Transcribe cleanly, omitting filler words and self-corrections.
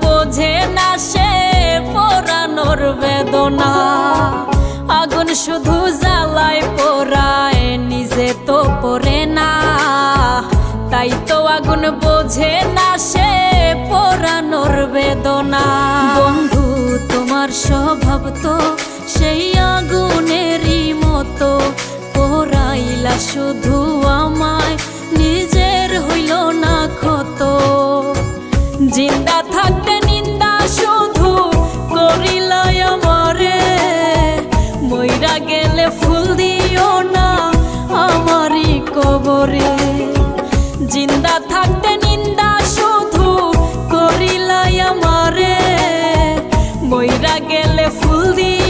বোঝে না সে পোড়ানোর বেদনা। আগুন শুধু জ্বালায় পোড়ায়, নিজে তো পড়ে না। তাই তো আগুন বোঝে না সে পোড়ানোর বেদনা। বন্ধু তোমার স্বভাব তো সেই আগুনেরই মতো, পোড়াইলা শুধু আমায়, নিজের হইল না ক্ষত। জিন্দা থাকতে নিন্দা শুধু করিলাই আমারে, মইরা গেলে ফুল দিও না আমারই কবরে। জিন্দা থাকতে নিন্দা শুধু করিলাই আমারে, মইরা গেলে ফুল দিও